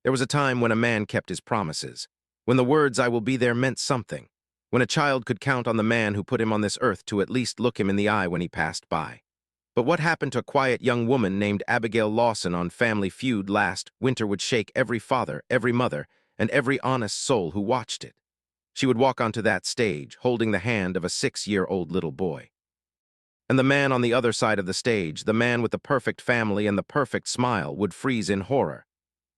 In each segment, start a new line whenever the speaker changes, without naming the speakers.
There was a time when a man kept his promises, when the words "I will be there" meant something, when a child could count on the man who put him on this earth to at least look him in the eye when he passed by. But what happened to a quiet young woman named Abigail Lawson on Family Feud last winter would shake every father, every mother, and every honest soul who watched it. She would walk onto that stage, holding the hand of a 6-year-old little boy. And the man on the other side of the stage, the man with the perfect family and the perfect smile, would freeze in horror.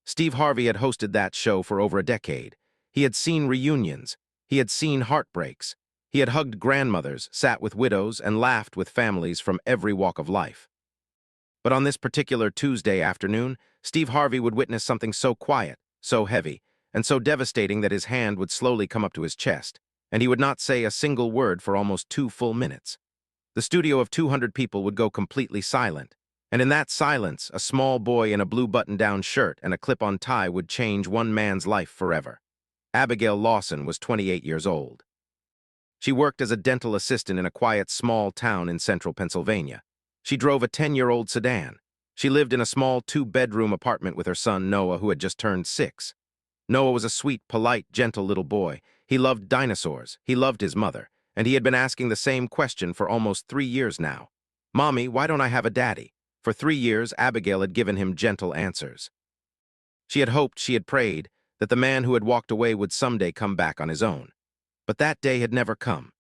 Steve Harvey had hosted that show for over a decade. He had seen reunions. He had seen heartbreaks. He had hugged grandmothers, sat with widows, and laughed with families from every walk of life. But on this particular Tuesday afternoon, Steve Harvey would witness something so quiet, so heavy, and so devastating that his hand would slowly come up to his chest, and he would not say a single word for almost 2 full minutes. The studio of 200 people would go completely silent, and in that silence, a small boy in a blue button-down shirt and a clip-on tie would change one man's life forever. Abigail Lawson was 28 years old. She worked as a dental assistant in a quiet small town in central Pennsylvania. She drove a 10-year-old sedan. She lived in a small 2-bedroom apartment with her son Noah, who had just turned 6. Noah was a sweet, polite, gentle little boy. He loved dinosaurs. He loved his mother. And he had been asking the same question for almost 3 years now. "Mommy, why don't I have a daddy?" For 3 years, Abigail had given him gentle answers. She had hoped, she had prayed, that the man who had walked away would someday come back on his own. But that day had never come.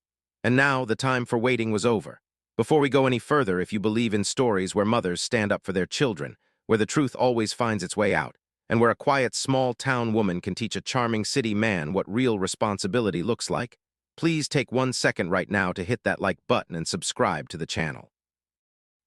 And now the time for waiting was over. Before we go any further, if you believe in stories where mothers stand up for their children, where the truth always finds its way out, and where a quiet small-town woman can teach a charming city man what real responsibility looks like, please take 1 second right now to hit that like button and subscribe to the channel.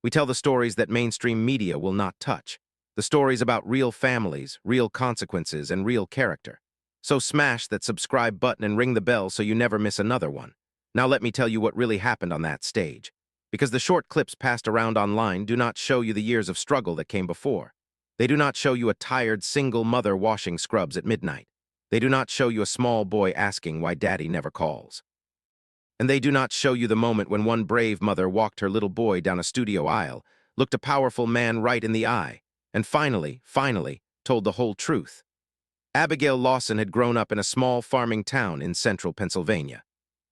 We tell the stories that mainstream media will not touch. The stories about real families, real consequences, and real character. So smash that subscribe button and ring the bell so you never miss another one. Now let me tell you what really happened on that stage. Because the short clips passed around online do not show you the years of struggle that came before. They do not show you a tired single mother washing scrubs at midnight. They do not show you a small boy asking why daddy never calls. And they do not show you the moment when one brave mother walked her little boy down a studio aisle, looked a powerful man right in the eye, and finally, told the whole truth. Abigail Lawson had grown up in a small farming town in central Pennsylvania.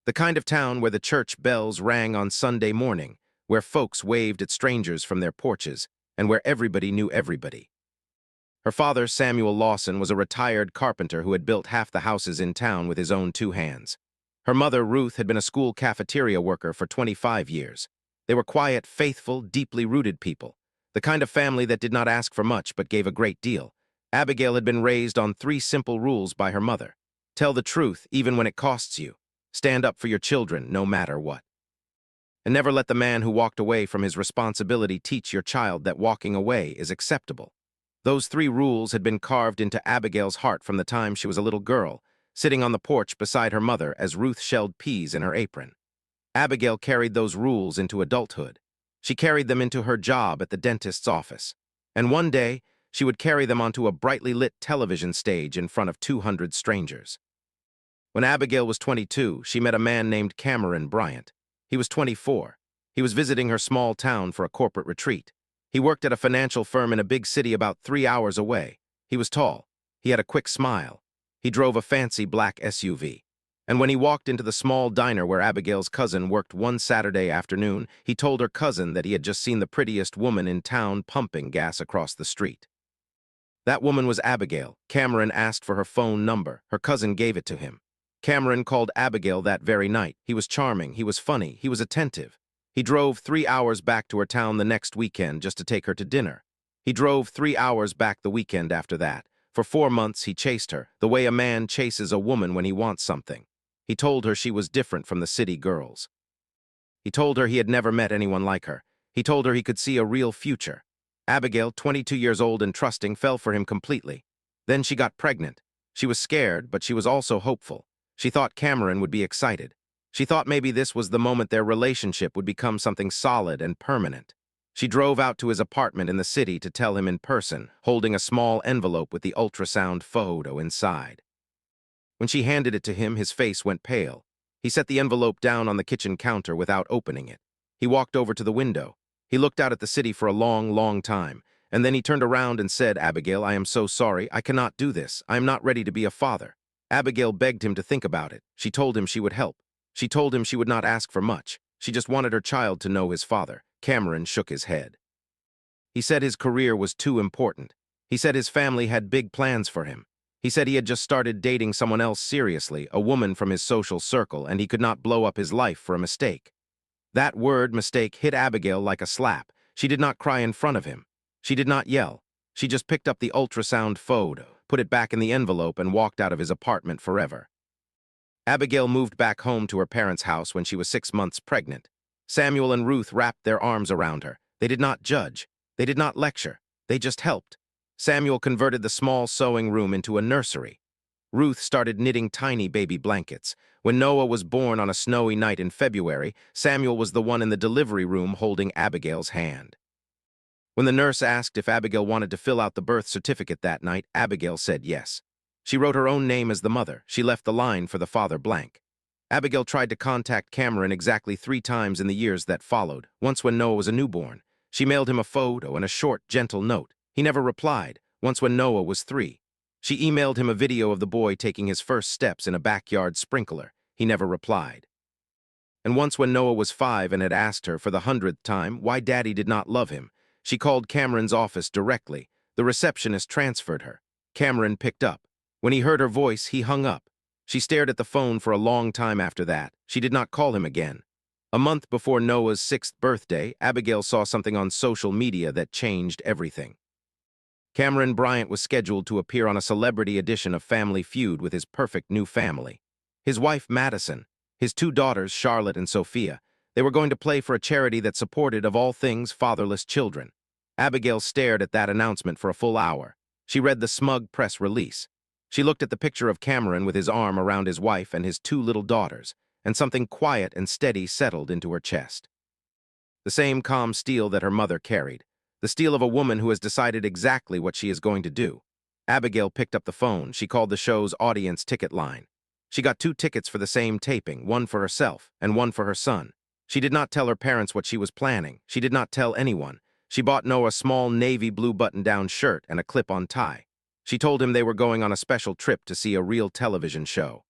The kind of town where the church bells rang on Sunday morning, where folks waved at strangers from their porches, and where everybody knew everybody. Her father, Samuel Lawson, was a retired carpenter who had built half the houses in town with his own 2 hands. Her mother, Ruth, had been a school cafeteria worker for 25 years. They were quiet, faithful, deeply rooted people, the kind of family that did not ask for much but gave a great deal. Abigail had been raised on 3 simple rules by her mother. Tell the truth, even when it costs you. Stand up for your children, no matter what. And never let the man who walked away from his responsibility teach your child that walking away is acceptable. Those 3 rules had been carved into Abigail's heart from the time she was a little girl, sitting on the porch beside her mother as Ruth shelled peas in her apron. Abigail carried those rules into adulthood. She carried them into her job at the dentist's office. And one day, she would carry them onto a brightly lit television stage in front of 200 strangers. When Abigail was 22, she met a man named Cameron Bryant. He was 24. He was visiting her small town for a corporate retreat. He worked at a financial firm in a big city about 3 hours away. He was tall. He had a quick smile. He drove a fancy black SUV. And when he walked into the small diner where Abigail's cousin worked one Saturday afternoon, he told her cousin that he had just seen the prettiest woman in town pumping gas across the street. That woman was Abigail. Cameron asked for her phone number. Her cousin gave it to him. Cameron called Abigail that very night. He was charming, he was funny, he was attentive. He drove 3 hours back to her town the next weekend just to take her to dinner. He drove 3 hours back the weekend after that. For 4 months he chased her, the way a man chases a woman when he wants something. He told her she was different from the city girls. He told her he had never met anyone like her. He told her he could see a real future. Abigail, 22 years old and trusting, fell for him completely. Then she got pregnant. She was scared, but she was also hopeful. She thought Cameron would be excited. She thought maybe this was the moment their relationship would become something solid and permanent. She drove out to his apartment in the city to tell him in person, holding a small envelope with the ultrasound photo inside. When she handed it to him, his face went pale. He set the envelope down on the kitchen counter without opening it. He walked over to the window. He looked out at the city for a long, long time, And then he turned around and said, "Abigail, I am so sorry. I cannot do this. I am not ready to be a father." Abigail begged him to think about it. She told him she would help. She told him she would not ask for much. She just wanted her child to know his father. Cameron shook his head. He said his career was too important. He said his family had big plans for him. He said he had just started dating someone else seriously, a woman from his social circle, and he could not blow up his life for a mistake. That word, mistake, hit Abigail like a slap. She did not cry in front of him. She did not yell. She just picked up the ultrasound photo, put it back in the envelope, and walked out of his apartment forever. Abigail moved back home to her parents' house when she was 6 months pregnant. Samuel and Ruth wrapped their arms around her. They did not judge. They did not lecture. They just helped. Samuel converted the small sewing room into a nursery. Ruth started knitting tiny baby blankets. When Noah was born on a snowy night in February, Samuel was the one in the delivery room holding Abigail's hand. When the nurse asked if Abigail wanted to fill out the birth certificate that night, Abigail said yes. She wrote her own name as the mother. She left the line for the father blank. Abigail tried to contact Cameron exactly 3 times in the years that followed, once when Noah was a newborn. She mailed him a photo and a short, gentle note. He never replied, once when Noah was 3. She emailed him a video of the boy taking his first steps in a backyard sprinkler. He never replied. And once when Noah was 5 and had asked her for the 100th time why Daddy did not love him, she called Cameron's office directly. The receptionist transferred her. Cameron picked up. When he heard her voice, he hung up. She stared at the phone for a long time after that. She did not call him again. A month before Noah's 6th birthday, Abigail saw something on social media that changed everything. Cameron Bryant was scheduled to appear on a celebrity edition of Family Feud with his perfect new family. His wife, Madison, his 2 daughters, Charlotte and Sophia. They were going to play for a charity that supported, of all things, fatherless children. Abigail stared at that announcement for a full hour. She read the smug press release. She looked at the picture of Cameron with his arm around his wife and his 2 little daughters, and something quiet and steady settled into her chest. The same calm steel that her mother carried. The steel of a woman who has decided exactly what she is going to do. Abigail picked up the phone. She called the show's audience ticket line. She got 2 tickets for the same taping, one for herself and one for her son. She did not tell her parents what she was planning. She did not tell anyone. She bought Noah a small navy blue button-down shirt and a clip-on tie. She told him they were going on a special trip to see a real television show.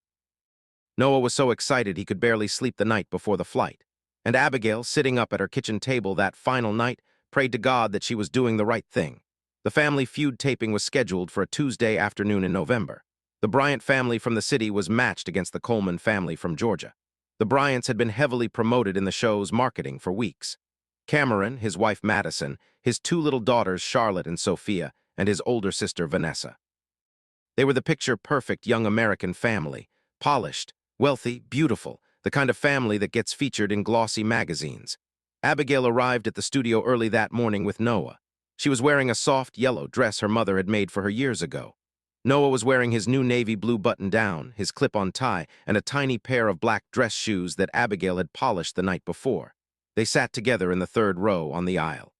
Noah was so excited he could barely sleep the night before the flight. And Abigail, sitting up at her kitchen table that final night, prayed to God that she was doing the right thing. The Family Feud taping was scheduled for a Tuesday afternoon in November. The Bryant family from the city was matched against the Coleman family from Georgia. The Bryants had been heavily promoted in the show's marketing for weeks. Cameron, his wife Madison, his 2 little daughters Charlotte and Sophia, and his older sister Vanessa. They were the picture-perfect young American family, polished, wealthy, beautiful, the kind of family that gets featured in glossy magazines. Abigail arrived at the studio early that morning with Noah. She was wearing a soft yellow dress her mother had made for her years ago. Noah was wearing his new navy blue button-down, his clip-on tie, and a tiny pair of black dress shoes that Abigail had polished the night before. They sat together in the 3rd row on the aisle.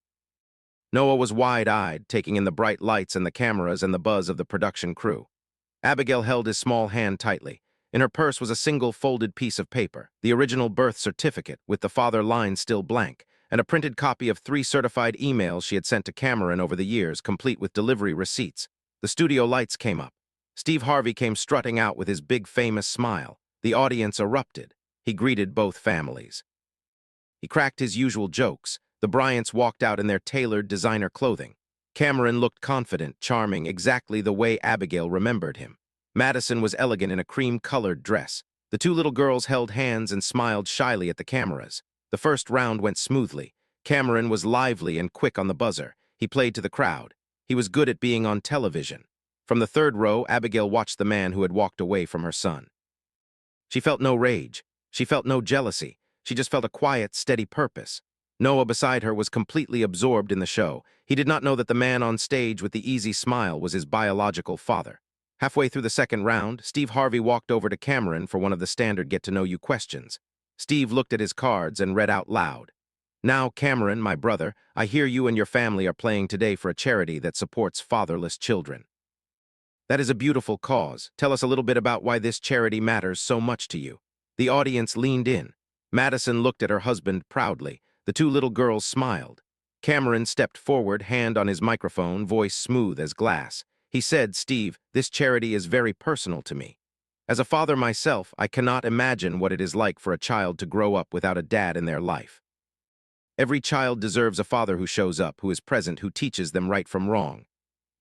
Noah was wide-eyed, taking in the bright lights and the cameras and the buzz of the production crew. Abigail held his small hand tightly. In her purse was a single folded piece of paper, the original birth certificate with the father line still blank, and a printed copy of 3 certified emails she had sent to Cameron over the years, complete with delivery receipts. The studio lights came up. Steve Harvey came strutting out with his big famous smile. The audience erupted. He greeted both families. He cracked his usual jokes. The Bryants walked out in their tailored designer clothing. Cameron looked confident, charming, exactly the way Abigail remembered him. Madison was elegant in a cream-colored dress. The 2 little girls held hands and smiled shyly at the cameras. The first round went smoothly. Cameron was lively and quick on the buzzer. He played to the crowd. He was good at being on television. From the 3rd row, Abigail watched the man who had walked away from her son. She felt no rage. She felt no jealousy. She just felt a quiet, steady purpose. Noah beside her was completely absorbed in the show. He did not know that the man on stage with the easy smile was his biological father. Halfway through the 2nd round, Steve Harvey walked over to Cameron for one of the standard get-to-know-you questions. Steve looked at his cards and read out loud. "Now, Cameron, my brother, I hear you and your family are playing today for a charity that supports fatherless children. That is a beautiful cause. Tell us a little bit about why this charity matters so much to you." The audience leaned in. Madison looked at her husband proudly. The 2 little girls smiled. Cameron stepped forward, hand on his microphone, voice smooth as glass. He said, "Steve, this charity is very personal to me. As a father myself, I cannot imagine what it is like for a child to grow up without a dad in their life. Every child deserves a father who shows up, who is present, who teaches them right from wrong.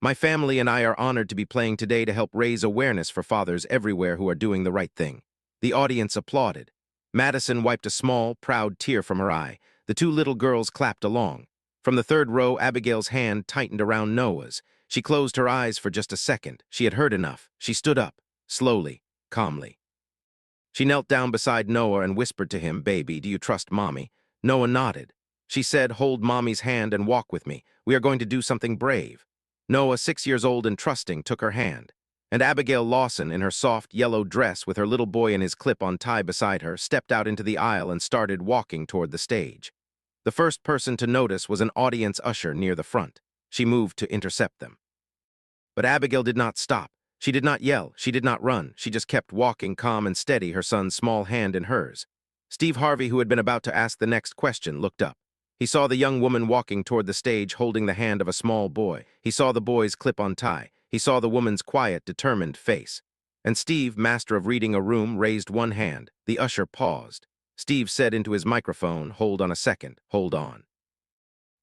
My family and I are honored to be playing today to help raise awareness for fathers everywhere who are doing the right thing." The audience applauded. Madison wiped a small, proud tear from her eye. The two little girls clapped along. From the third row, Abigail's hand tightened around Noah's. She closed her eyes for just a second. She had heard enough. She stood up, slowly, calmly. She knelt down beside Noah and whispered to him, "Baby, do you trust Mommy?" Noah nodded. She said, "Hold Mommy's hand and walk with me. We are going to do something brave." Noah, 6 years old and trusting, took her hand. And Abigail Lawson, in her soft yellow dress with her little boy in his clip-on tie beside her, stepped out into the aisle and started walking toward the stage. The first person to notice was an audience usher near the front. She moved to intercept them. But Abigail did not stop. She did not yell. She did not run. She just kept walking, calm and steady, her son's small hand in hers. Steve Harvey, who had been about to ask the next question, looked up. He saw the young woman walking toward the stage holding the hand of a small boy. He saw the boy's clip-on tie. He saw the woman's quiet, determined face. And Steve, master of reading a room, raised one hand. The usher paused. Steve said into his microphone, "Hold on a second, hold on."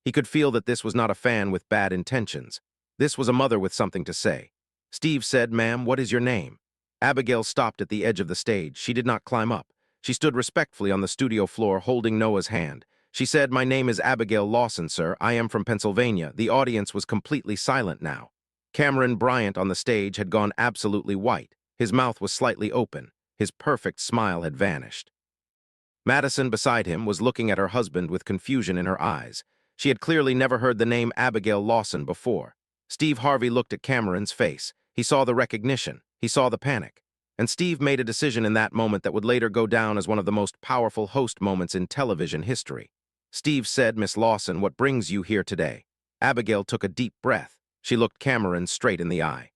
He could feel that this was not a fan with bad intentions. This was a mother with something to say. Steve said, "Ma'am, what is your name?" Abigail stopped at the edge of the stage. She did not climb up. She stood respectfully on the studio floor, holding Noah's hand. She said, "My name is Abigail Lawson, sir. I am from Pennsylvania." The audience was completely silent now. Cameron Bryant on the stage had gone absolutely white. His mouth was slightly open. His perfect smile had vanished. Madison, beside him, was looking at her husband with confusion in her eyes. She had clearly never heard the name Abigail Lawson before. Steve Harvey looked at Cameron's face. He saw the recognition. He saw the panic. And Steve made a decision in that moment that would later go down as one of the most powerful host moments in television history. Steve said, "Miss Lawson, what brings you here today?" Abigail took a deep breath. She looked Cameron straight in the eye.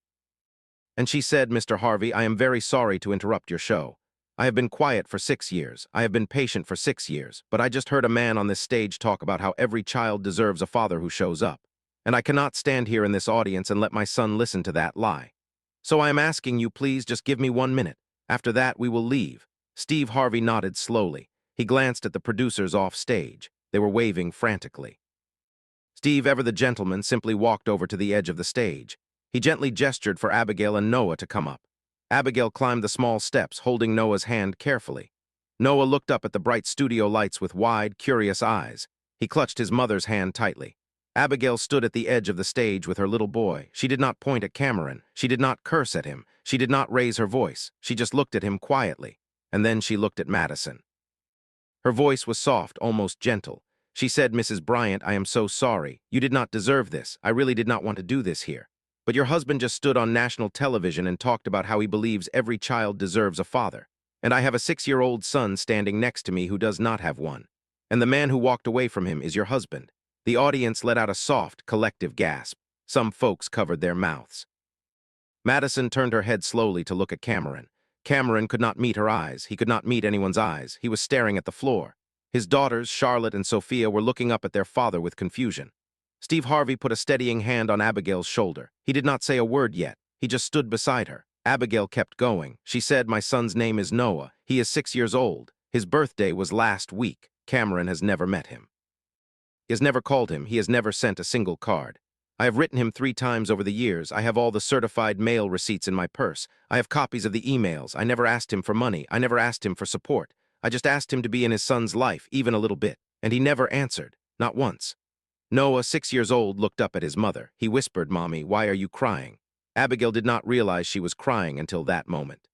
And she said, "Mr. Harvey, I am very sorry to interrupt your show. I have been quiet for 6 years. I have been patient for 6 years, but I just heard a man on this stage talk about how every child deserves a father who shows up. And I cannot stand here in this audience and let my son listen to that lie. So I am asking you, please just give me 1 minute. After that, we will leave." Steve Harvey nodded slowly. He glanced at the producers off stage. They were waving frantically. Steve, ever the gentleman, simply walked over to the edge of the stage. He gently gestured for Abigail and Noah to come up. Abigail climbed the small steps, holding Noah's hand carefully. Noah looked up at the bright studio lights with wide, curious eyes. He clutched his mother's hand tightly. Abigail stood at the edge of the stage with her little boy. She did not point at Cameron. She did not curse at him. She did not raise her voice. She just looked at him quietly. And then she looked at Madison. Her voice was soft, almost gentle. She said, "Mrs. Bryant, I am so sorry. You did not deserve this. I really did not want to do this here. But your husband just stood on national television and talked about how he believes every child deserves a father. And I have a 6-year-old son standing next to me who does not have one. And the man who walked away from him is your husband." The audience let out a soft, collective gasp. Some folks covered their mouths. Madison turned her head slowly to look at Cameron. Cameron could not meet her eyes. He could not meet anyone's eyes. He was staring at the floor. His daughters, Charlotte and Sophia, were looking up at their father with confusion. Steve Harvey put a steadying hand on Abigail's shoulder. He did not say a word yet. He just stood beside her. Abigail kept going. She said, "My son's name is Noah. He is 6 years old. His birthday was last week. Cameron has never met him. He has never called him. He has never sent a single card. I have written him 3 times over the years. I have all the certified mail receipts in my purse. I have copies of the emails. I never asked him for money. I never asked him for support. I just asked him to be in his son's life, even a little bit. And he never answered. Not once." Noah, 6 years old, looked up at his mother. He whispered, "Mommy, why are you crying?" Abigail did not realize she was crying until that moment.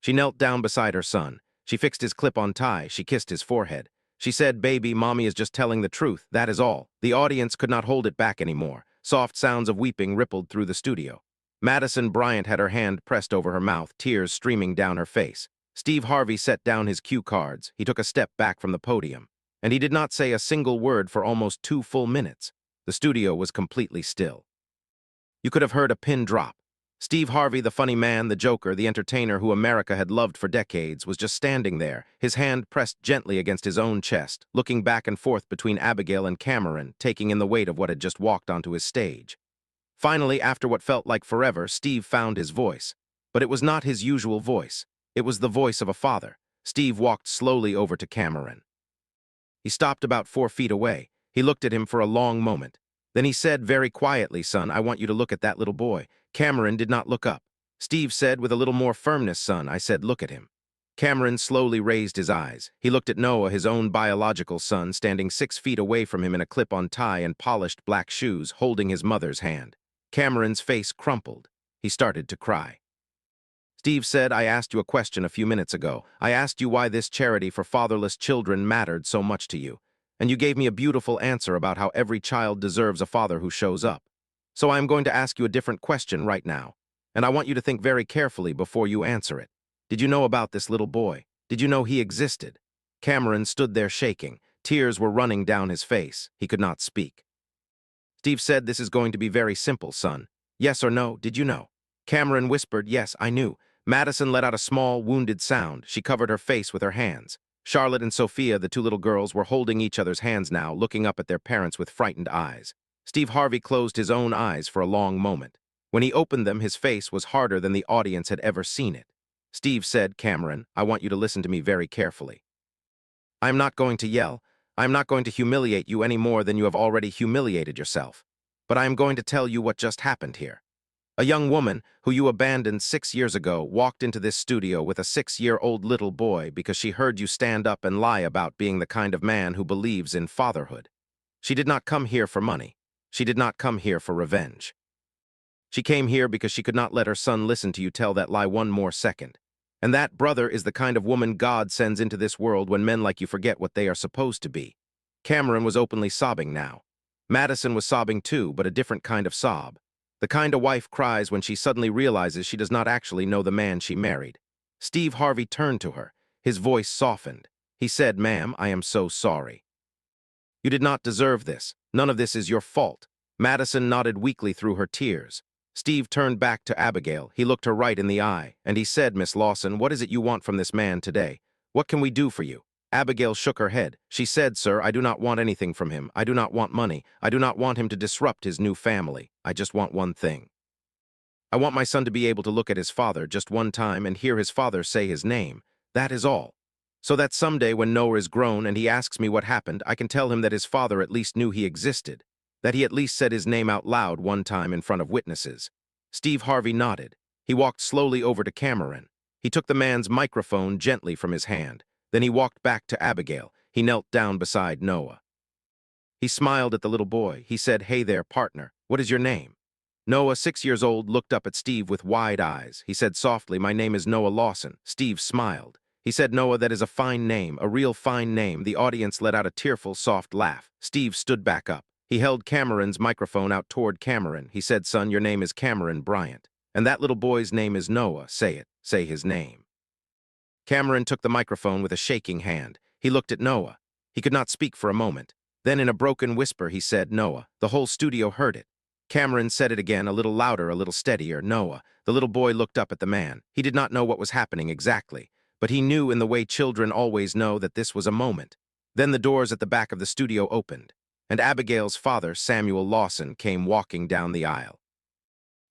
She knelt down beside her son. She fixed his clip-on tie. She kissed his forehead. She said, "Baby, Mommy is just telling the truth. That is all." The audience could not hold it back anymore. Soft sounds of weeping rippled through the studio. Madison Bryant had her hand pressed over her mouth, tears streaming down her face. Steve Harvey set down his cue cards. He took a step back from the podium. And he did not say a single word for almost 2 full minutes. The studio was completely still. You could have heard a pin drop. Steve Harvey, the funny man, the joker, the entertainer who America had loved for decades, was just standing there, his hand pressed gently against his own chest, looking back and forth between Abigail and Cameron, taking in the weight of what had just walked onto his stage. Finally, after what felt like forever, Steve found his voice. But it was not his usual voice. It was the voice of a father. Steve walked slowly over to Cameron. He stopped about 4 feet away. He looked at him for a long moment. Then he said very quietly, "Son, I want you to look at that little boy." Cameron did not look up. Steve said with a little more firmness, "Son," I said, "look at him." Cameron slowly raised his eyes. He looked at Noah, his own biological son, standing 6 feet away from him in a clip-on tie and polished black shoes, holding his mother's hand. Cameron's face crumpled. He started to cry. Steve said, "I asked you a question a few minutes ago. I asked you why this charity for fatherless children mattered so much to you. And you gave me a beautiful answer about how every child deserves a father who shows up. So I am going to ask you a different question right now. And I want you to think very carefully before you answer it. Did you know about this little boy? Did you know he existed?" Cameron stood there shaking. Tears were running down his face. He could not speak. Steve said, "This is going to be very simple, son. Yes or no, did you know?" Cameron whispered, "Yes, I knew." Madison let out a small, wounded sound. She covered her face with her hands. Charlotte and Sophia, the two little girls, were holding each other's hands now, looking up at their parents with frightened eyes. Steve Harvey closed his own eyes for a long moment. When he opened them, his face was harder than the audience had ever seen it. Steve said, "Cameron, I want you to listen to me very carefully. I am not going to yell. I am not going to humiliate you any more than you have already humiliated yourself. But I am going to tell you what just happened here. A young woman, who you abandoned 6 years ago, walked into this studio with a 6-year-old little boy because she heard you stand up and lie about being the kind of man who believes in fatherhood. She did not come here for money. She did not come here for revenge. She came here because she could not let her son listen to you tell that lie one more second. And that, brother, is the kind of woman God sends into this world when men like you forget what they are supposed to be." Cameron was openly sobbing now. Madison was sobbing too, but a different kind of sob. The kind a wife cries when she suddenly realizes she does not actually know the man she married. Steve Harvey turned to her. His voice softened. He said, "Ma'am, I am so sorry. You did not deserve this. None of this is your fault." Madison nodded weakly through her tears. Steve turned back to Abigail. He looked her right in the eye, and he said, "Miss Lawson, what is it you want from this man today? What can we do for you?" Abigail shook her head. She said, "Sir, I do not want anything from him. I do not want money. I do not want him to disrupt his new family. I just want one thing. I want my son to be able to look at his father just one time and hear his father say his name. That is all. So that someday when Noah is grown and he asks me what happened, I can tell him that his father at least knew he existed, that he at least said his name out loud one time in front of witnesses." Steve Harvey nodded. He walked slowly over to Cameron. He took the man's microphone gently from his hand. Then he walked back to Abigail. He knelt down beside Noah. He smiled at the little boy. He said, "Hey there, partner. What is your name?" Noah, 6 years old, looked up at Steve with wide eyes. He said softly, "My name is Noah Lawson." Steve smiled. He said, "Noah, that is a fine name, a real fine name." The audience let out a tearful, soft laugh. Steve stood back up. He held Cameron's microphone out toward Cameron. He said, "Son, your name is Cameron Bryant. And that little boy's name is Noah. Say it. Say his name." Cameron took the microphone with a shaking hand. He looked at Noah. He could not speak for a moment. Then in a broken whisper he said, "Noah." The whole studio heard it. Cameron said it again, a little louder, a little steadier, "Noah." The little boy looked up at the man. He did not know what was happening exactly, but he knew in the way children always know that this was a moment. Then the doors at the back of the studio opened, and Abigail's father, Samuel Lawson, came walking down the aisle.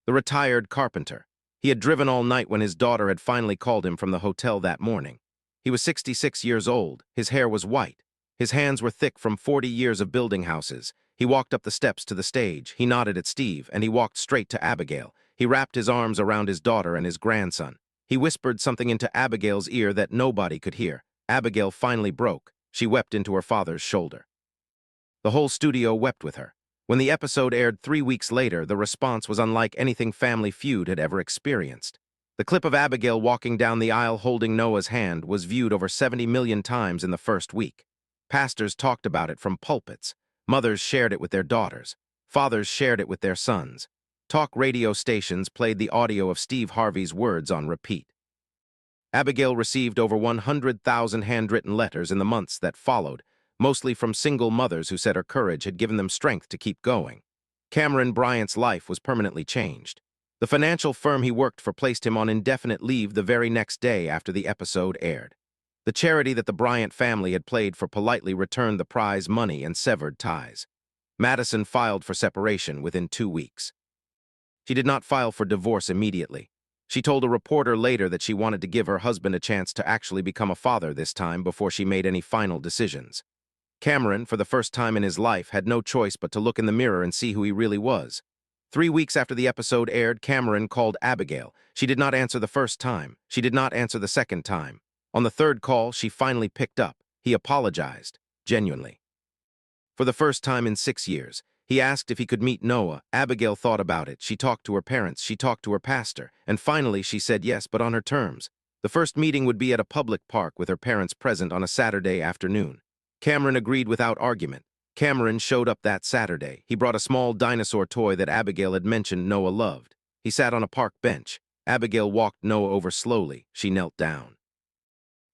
The retired carpenter. He had driven all night when his daughter had finally called him from the hotel that morning. He was 66 years old. His hair was white. His hands were thick from 40 years of building houses. He walked up the steps to the stage. He nodded at Steve, and he walked straight to Abigail. He wrapped his arms around his daughter and his grandson. He whispered something into Abigail's ear that nobody could hear. Abigail finally broke. She wept into her father's shoulder. The whole studio wept with her. When the episode aired 3 weeks later, the response was unlike anything Family Feud had ever experienced. The clip of Abigail walking down the aisle holding Noah's hand was viewed over 70 million times in the first week. Pastors talked about it from pulpits. Mothers shared it with their daughters. Fathers shared it with their sons. Talk radio stations played the audio of Steve Harvey's words on repeat. Abigail received over 100,000 handwritten letters in the months that followed, mostly from single mothers who said her courage had given them strength to keep going. Cameron Bryant's life was permanently changed. The financial firm he worked for placed him on indefinite leave the very next day after the episode aired. The charity that the Bryant family had played for politely returned the prize money and severed ties. Madison filed for separation within 2 weeks. She did not file for divorce immediately. She told a reporter later that she wanted to give her husband a chance to actually become a father this time before she made any final decisions. Cameron, for the first time in his life, had no choice but to look in the mirror and see who he really was. 3 weeks after the episode aired, Cameron called Abigail. She did not answer the first time. She did not answer the second time. On the third call, she finally picked up. He apologized, genuinely. For the first time in 6 years, he asked if he could meet Noah. Abigail thought about it. She talked to her parents. She talked to her pastor. And finally, she said yes, but on her terms. The first meeting would be at a public park with her parents present on a Saturday afternoon. Cameron agreed without argument. Cameron showed up that Saturday. He brought a small dinosaur toy that Abigail had mentioned Noah loved. He sat on a park bench. Abigail walked Noah over slowly. She knelt down.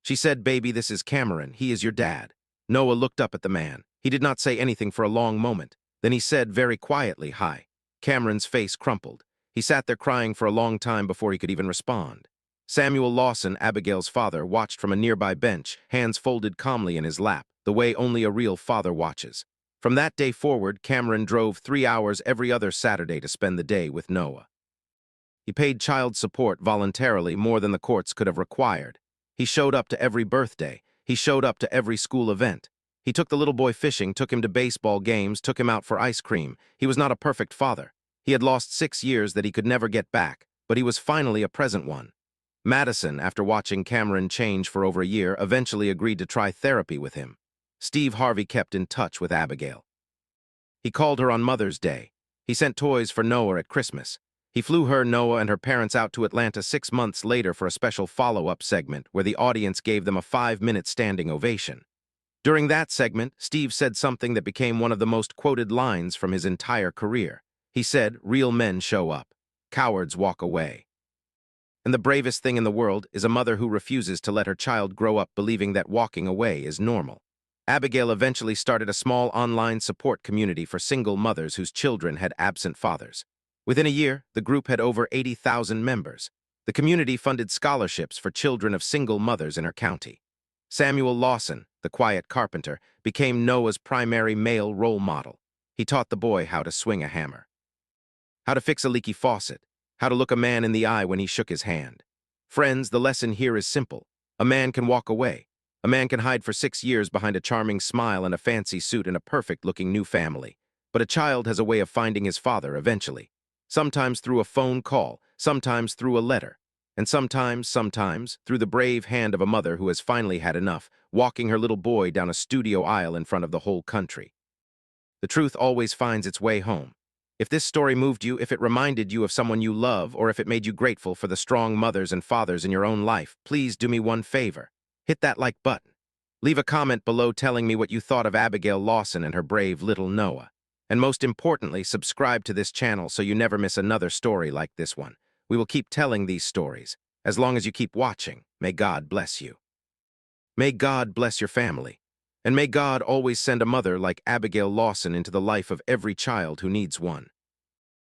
She said, "Baby, this is Cameron. He is your dad." Noah looked up at the man. He did not say anything for a long moment. Then he said very quietly, "Hi." Cameron's face crumpled. He sat there crying for a long time before he could even respond. Samuel Lawson, Abigail's father, watched from a nearby bench, hands folded calmly in his lap, the way only a real father watches. From that day forward, Cameron drove 3 hours every other Saturday to spend the day with Noah. He paid child support voluntarily more than the courts could have required. He showed up to every birthday. He showed up to every school event. He took the little boy fishing, took him to baseball games, took him out for ice cream. He was not a perfect father. He had lost 6 years that he could never get back, but he was finally a present one. Madison, after watching Cameron change for over a year, eventually agreed to try therapy with him. Steve Harvey kept in touch with Abigail. He called her on Mother's Day. He sent toys for Noah at Christmas. He flew her, Noah, and her parents out to Atlanta 6 months later for a special follow-up segment where the audience gave them a 5-minute standing ovation. During that segment, Steve said something that became one of the most quoted lines from his entire career. He said, "Real men show up. Cowards walk away." And the bravest thing in the world is a mother who refuses to let her child grow up believing that walking away is normal. Abigail eventually started a small online support community for single mothers whose children had absent fathers. Within a year, the group had over 80,000 members. The community funded scholarships for children of single mothers in her county. Samuel Lawson, the quiet carpenter, became Noah's primary male role model. He taught the boy how to swing a hammer, how to fix a leaky faucet, how to look a man in the eye when he shook his hand. Friends, the lesson here is simple. A man can walk away. A man can hide for 6 years behind a charming smile and a fancy suit and a perfect-looking new family. But a child has a way of finding his father eventually. Sometimes through a phone call, sometimes through a letter, and sometimes, through the brave hand of a mother who has finally had enough, walking her little boy down a studio aisle in front of the whole country. The truth always finds its way home. If this story moved you, if it reminded you of someone you love, or if it made you grateful for the strong mothers and fathers in your own life, please do me one favor. Hit that like button. Leave a comment below telling me what you thought of Abigail Lawson and her brave little Noah. And most importantly, subscribe to this channel so you never miss another story like this one. We will keep telling these stories. As long as you keep watching, may God bless you. May God bless your family. And may God always send a mother like Abigail Lawson into the life of every child who needs one.